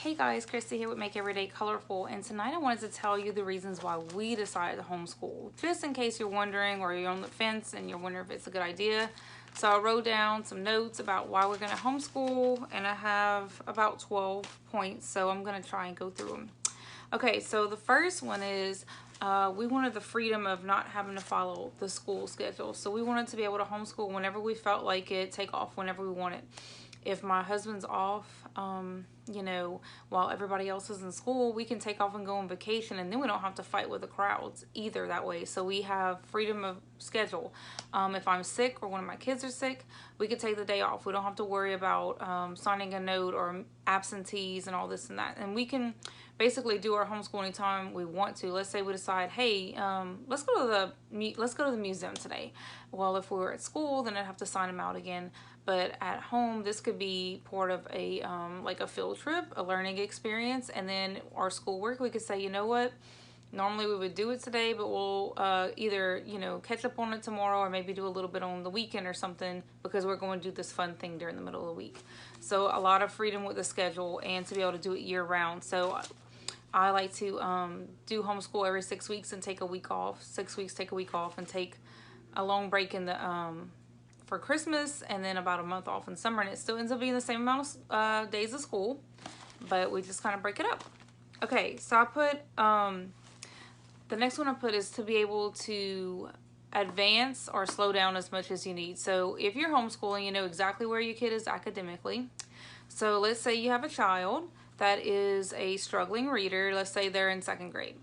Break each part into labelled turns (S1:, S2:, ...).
S1: Hey guys, Christy here with Make Everyday Colorful, and tonight I wanted to tell you the reasons why we decided to homeschool, just in case you're wondering or you're on the fence and you're wondering if it's a good idea. So I wrote down some notes about why we're going to homeschool, and I have about 12 points, so I'm going to try and go through them. Okay, so the first one is we wanted the freedom of not having to follow the school schedule. So we wanted to be able to homeschool whenever we felt like it, take off whenever we wanted. If my husband's off, you know, while everybody else is in school, we can take off and go on vacation, and then we don't have to fight with the crowds either that way. So we have freedom of schedule. If I'm sick or one of my kids are sick, we could take the day off. We don't have to worry about signing a note or absentees and all this and that. And we can basically do our homeschool anytime we want to. Let's say we decide, hey, let's go to the museum today. Well, if we were at school, then I'd have to sign them out again. But at home, this could be part of a like a field trip, a learning experience, and then our schoolwork. We could say, you know what, normally we would do it today, but we'll either, you know, catch up on it tomorrow, or maybe do a little bit on the weekend or something, because we're going to do this fun thing during the middle of the week. So a lot of freedom with the schedule, and to be able to do it year round. So I like to do homeschool every 6 weeks and take a week off. 6 weeks, take a week off, and take a long break in the for Christmas, and then about a month off in summer, and it still ends up being the same amount of days of school, but we just kind of break it up. Okay, so I put the next one I put is to be able to advance or slow down as much as you need. So if you're homeschooling, you know exactly where your kid is academically. So let's say you have a child that is a struggling reader. Let's say they're in 2nd grade.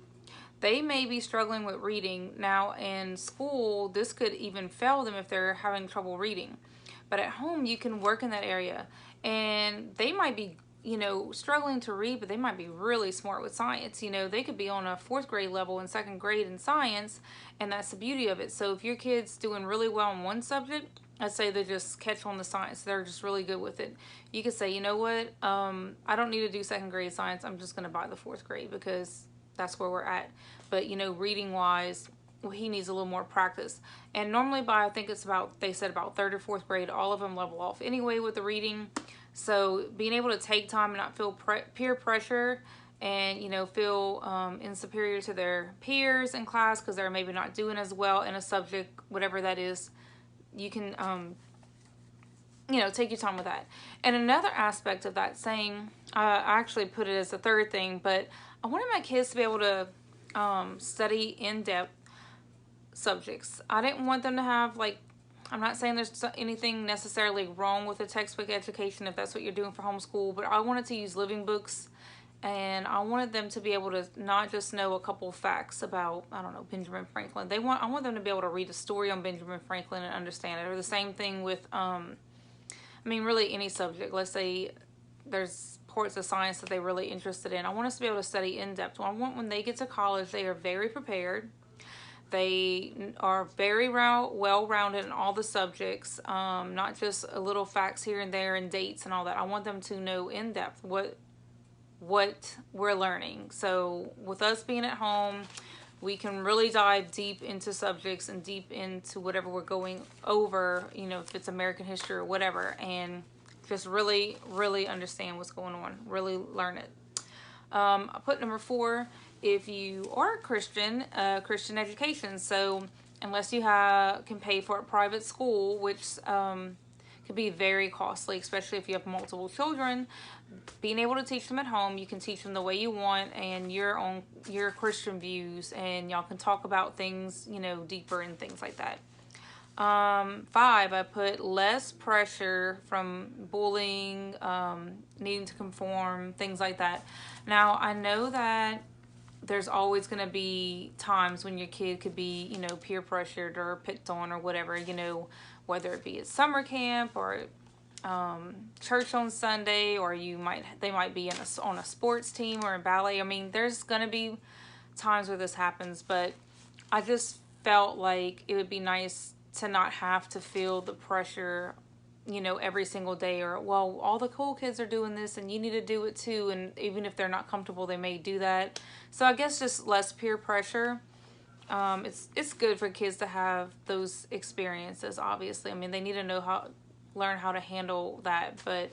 S1: They may be struggling with reading. Now in school, this could even fail them if they're having trouble reading. But at home, you can work in that area. And they might be, you know, struggling to read, but they might be really smart with science. You know, they could be on a 4th grade level in 2nd grade in science, and that's the beauty of it. So if your kid's doing really well in one subject, let's say they just catch on the science, they're just really good with it, you could say, you know what, I don't need to do 2nd grade science, I'm just going to buy the 4th grade because that's where we're at. But you know, reading wise, well, he needs a little more practice. And normally by, I think it's about, they said about 3rd or 4th grade, all of them level off anyway with the reading. So being able to take time and not feel peer pressure, and you know, feel insuperior to their peers in class because they're maybe not doing as well in a subject, whatever that is, you can you know, take your time with that. And another aspect of that saying, I actually put it as the 3rd thing, but I wanted my kids to be able to study in-depth subjects. I didn't want them to have, like, I'm not saying there's anything necessarily wrong with a textbook education if that's what you're doing for homeschool, but I wanted to use living books, and I wanted them to be able to not just know a couple facts about, I don't know, Benjamin Franklin. I want them to be able to read a story on Benjamin Franklin and understand it. Or the same thing with I mean, really any subject. Let's say there's parts of science that they're really interested in. I want us to be able to study in depth. I want when they get to college, they are very prepared. They are very well-rounded in all the subjects, not just a little facts here and there and dates and all that. I want them to know in depth what we're learning. So with us being at home, we can really dive deep into subjects and deep into whatever we're going over, you know, if it's American history or whatever, and just really, really understand what's going on, really learn it. I put number 4, if you are a Christian, Christian education. So unless you can pay for a private school, which could be very costly, especially if you have multiple children, being able to teach them at home, you can teach them the way you want and your Christian views, and y'all can talk about things, you know, deeper and things like that. 5, I put less pressure from bullying, needing to conform, things like that. Now, I know that there's always going to be times when your kid could be, you know, peer pressured or picked on or whatever, you know, whether it be at summer camp or church on Sunday, or they might be on a sports team or in ballet. I mean, there's going to be times where this happens, but I just felt like it would be nice to not have to feel the pressure, you know, every single day, or, well, all the cool kids are doing this and you need to do it too, and even if they're not comfortable, they may do that. So I guess just less peer pressure. It's good for kids to have those experiences, obviously. I mean, they need to learn how to handle that, but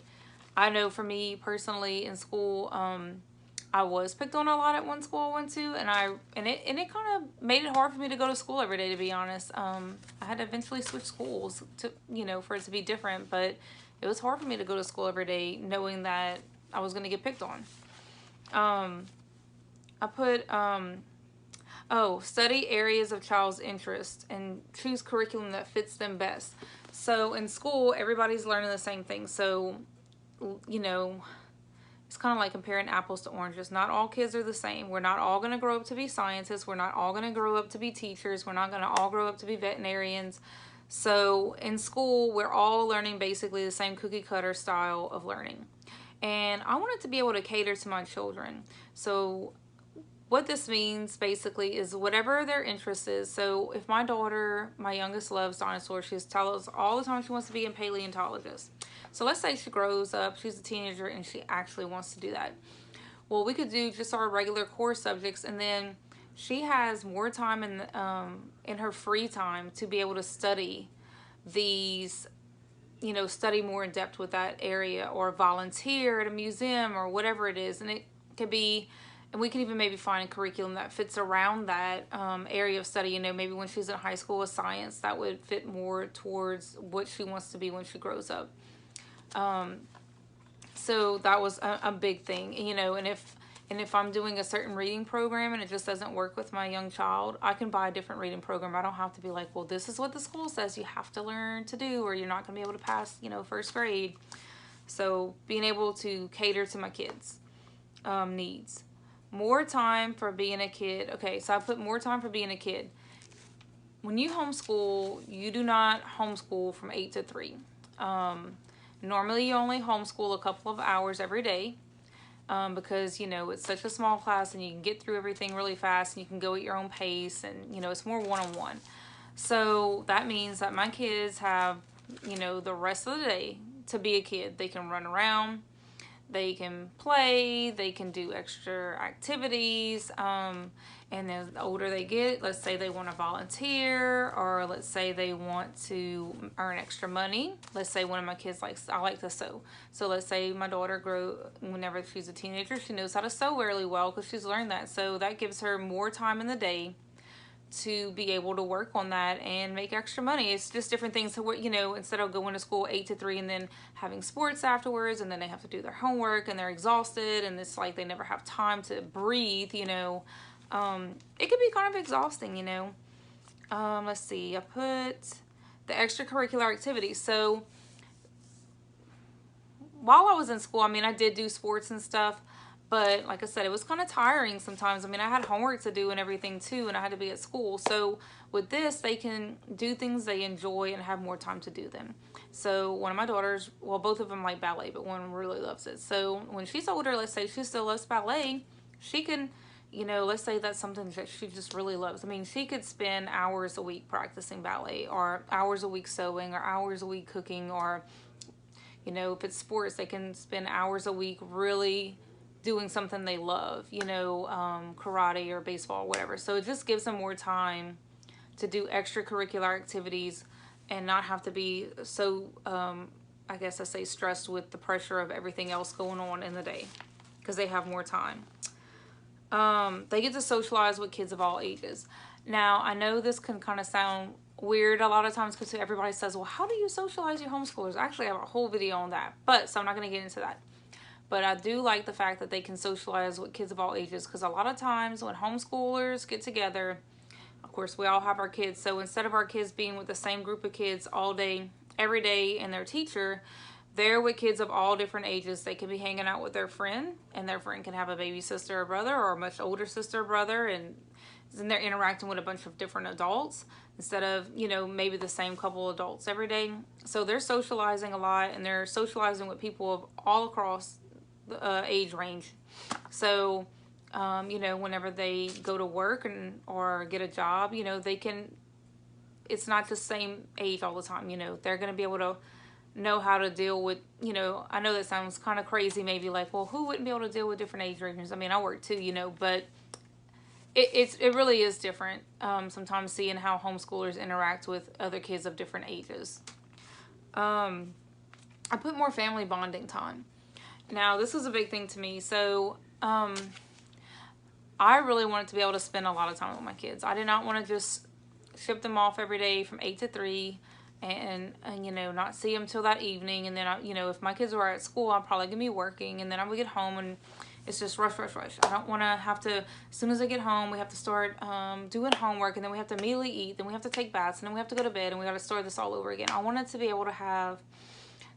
S1: I know for me personally in school, I was picked on a lot at one school I went to, and it kind of made it hard for me to go to school every day, to be honest. I had to eventually switch schools to, for it to be different, but it was hard for me to go to school every day knowing that I was going to get picked on. I put, study areas of child's interest and choose curriculum that fits them best. So in school, everybody's learning the same thing. So, it's kind of like comparing apples to oranges. Not all kids are the same. We're not all going to grow up to be scientists. We're not all going to grow up to be teachers. We're not going to all grow up to be veterinarians. So in school, we're all learning basically the same cookie cutter style of learning. And I wanted to be able to cater to my children. So what this means basically is whatever their interest is. So if my daughter, my youngest, loves dinosaurs, she tells us all the time she wants to be a paleontologist. So let's say she grows up, she's a teenager, and she actually wants to do that. Well, we could do just our regular core subjects, and then she has more time in her free time to be able to study these, study more in depth with that area, or volunteer at a museum or whatever it is. And it could be, and we can even maybe find a curriculum that fits around that area of study. Maybe when she's in high school with science, that would fit more towards what she wants to be when she grows up. So that was a big thing, and if I'm doing a certain reading program and it just doesn't work with my young child, I can buy a different reading program. I don't have to be like, well, this is what the school says you have to learn to do, or you're not going to be able to pass, first grade. So being able to cater to my kids' needs. More time for being a kid. Okay, so I put more time for being a kid. When you homeschool, you do not homeschool from 8 to 3. Normally you only homeschool a couple of hours every day because, it's such a small class and you can get through everything really fast and you can go at your own pace, and, it's more one-on-one. So that means that my kids have, the rest of the day to be a kid. They can run around. They can play, they can do extra activities, and then the older they get, let's say they want to volunteer, or let's say they want to earn extra money. Let's say one of my kids I like to sew. So let's say my daughter whenever she's a teenager, she knows how to sew really well because she's learned that. So that gives her more time in the day to be able to work on that and make extra money. It's just different things. So, instead of going to school 8 to 3 and then having sports afterwards, and then they have to do their homework and they're exhausted and it's like they never have time to breathe, it could be kind of exhausting, Let's see, I put the extracurricular activities. So while I was in school, I did do sports and stuff, but like I said, it was kind of tiring sometimes. I had homework to do and everything too, and I had to be at school. So with this, they can do things they enjoy and have more time to do them. So one of my daughters, well, both of them like ballet, but one really loves it. So when she's older, let's say she still loves ballet, she can, let's say that's something that she just really loves. She could spend hours a week practicing ballet, or hours a week sewing, or hours a week cooking, or, if it's sports, they can spend hours a week really doing something they love, karate or baseball, whatever. So it just gives them more time to do extracurricular activities and not have to be so, I guess I say, stressed with the pressure of everything else going on in the day, because they have more time. They get to socialize with kids of all ages. Now, I know this can kind of sound weird a lot of times because everybody says, well, how do you socialize your homeschoolers? Actually, I have a whole video on that, so I'm not going to get into that. But I do like the fact that they can socialize with kids of all ages, because a lot of times when homeschoolers get together, of course, we all have our kids. So instead of our kids being with the same group of kids all day, every day, and their teacher, they're with kids of all different ages. They can be hanging out with their friend, and their friend can have a baby sister or brother, or a much older sister or brother, and then they're interacting with a bunch of different adults instead of, maybe the same couple of adults every day. So they're socializing a lot, and they're socializing with people of all across age range. So whenever they go to work or get a job, they can, it's not the same age all the time. They're going to be able to know how to deal with, I know that sounds kind of crazy, maybe like, well, who wouldn't be able to deal with different age ranges? I work too, but it really is different sometimes seeing how homeschoolers interact with other kids of different ages. I put more family bonding time. Now, this was a big thing to me. So, I really wanted to be able to spend a lot of time with my kids. I did not want to just ship them off every day from 8 to 3 and you know, not see them till that evening. And then, you know, if my kids were at school, I'm probably going to be working. And then I would get home and it's just rush, rush, rush. I don't want to have to, as soon as I get home, we have to start doing homework. And then we have to immediately eat. Then we have to take baths. And then we have to go to bed. And we got to start this all over again. I wanted to be able to have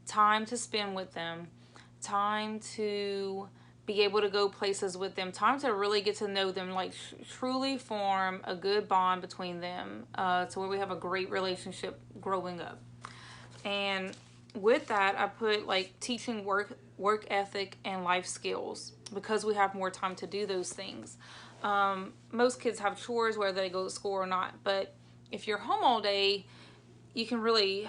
S1: time to spend with them. Time to be able to go places with them, time to really get to know them, like truly form a good bond between them, to where we have a great relationship growing up. And with that, I put like teaching work ethic and life skills, because we have more time to do those things. Most kids have chores whether they go to school or not, but if you're home all day, you can really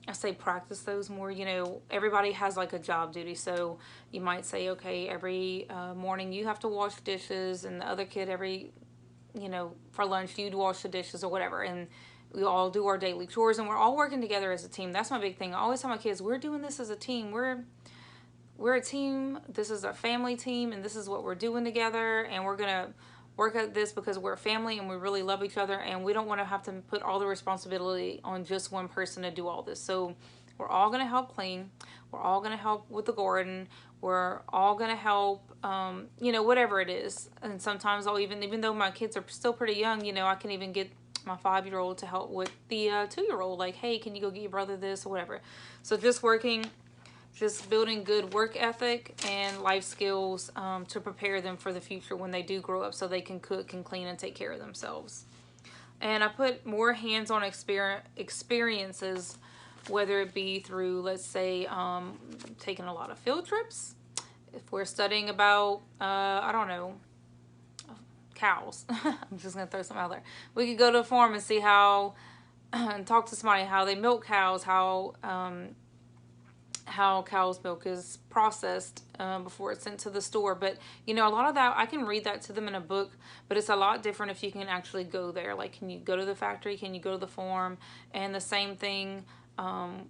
S1: I say practice those more. You know, everybody has like a job duty. So you might say, okay, every morning you have to wash dishes, and the other kid every, you know, for lunch you'd wash the dishes or whatever. And we all do our daily chores, and we're all working together as a team. That's my big thing. I always tell my kids, we're doing this as a team. We're a team. This is a family team, and this is what we're doing together. And we're going to work at this because we're a family and we really love each other, and we don't want to have to put all the responsibility on just one person to do all this. So we're all going to help clean. We're all going to help with the garden. We're all going to help, you know, whatever it is. And sometimes I'll even though my kids are still pretty young, you know, I can even get my 5-year-old to help with the 2-year-old. Like, hey, can you go get your brother this or whatever. So just building good work ethic and life skills to prepare them for the future when they do grow up, so they can cook and clean and take care of themselves. And I put more hands-on experiences, whether it be through, let's say, taking a lot of field trips. If we're studying about, I don't know, cows. I'm just going to throw something out there. We could go to a farm and see how, and talk to somebody how they milk cows, how cow's milk is processed before it's sent to the store. But you know, a lot of that I can read that to them in a book, but it's a lot different if you can actually go there. Like, can you go to the factory, can you go to the farm? And the same thing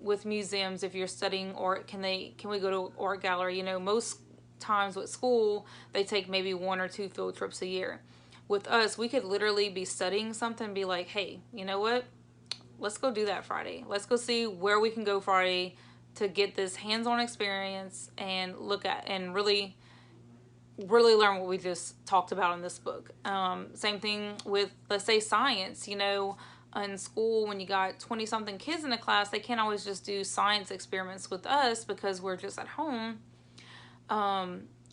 S1: with museums. If you're studying, or can we go to art gallery? You know, most times with school they take maybe 1 or 2 field trips a year. With us, we could literally be studying something and be like, hey, you know what, let's go do that Friday. Let's go see where we can go Friday to get this hands-on experience and look at and really learn what we just talked about in this book. Same thing with, let's say, science. You know, in school, when you got 20-something kids in a class, they can't always just do science experiments with us because we're just at home.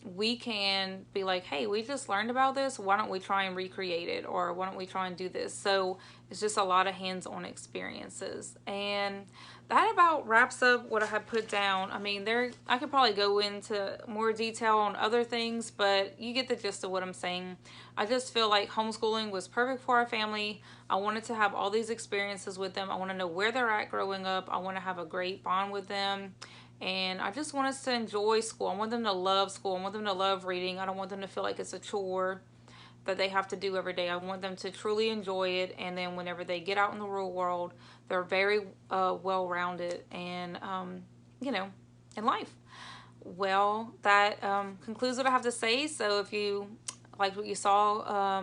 S1: We can be like, hey, we just learned about this. Why don't we try and recreate it? Or why don't we try and do this? So it's just a lot of hands-on experiences. And that about wraps up what I had put down. I mean, I could probably go into more detail on other things, but you get the gist of what I'm saying. I just feel like homeschooling was perfect for our family. I wanted to have all these experiences with them. I want to know where they're at growing up. I want to have a great bond with them. And I just want us to enjoy school. I want them to love school. I want them to love reading. I don't want them to feel like it's a chore that they have to do every day. I want them to truly enjoy it. And then whenever they get out in the real world, they're very well-rounded and, you know, in life. Well, that concludes what I have to say. So if you liked what you saw,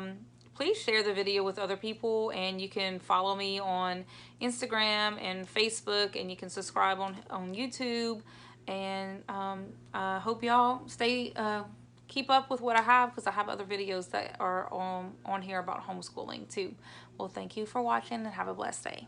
S1: please share the video with other people, and you can follow me on Instagram and Facebook, and you can subscribe on YouTube. And I hope y'all keep up with what I have, because I have other videos that are on here about homeschooling too. Well, thank you for watching, and have a blessed day.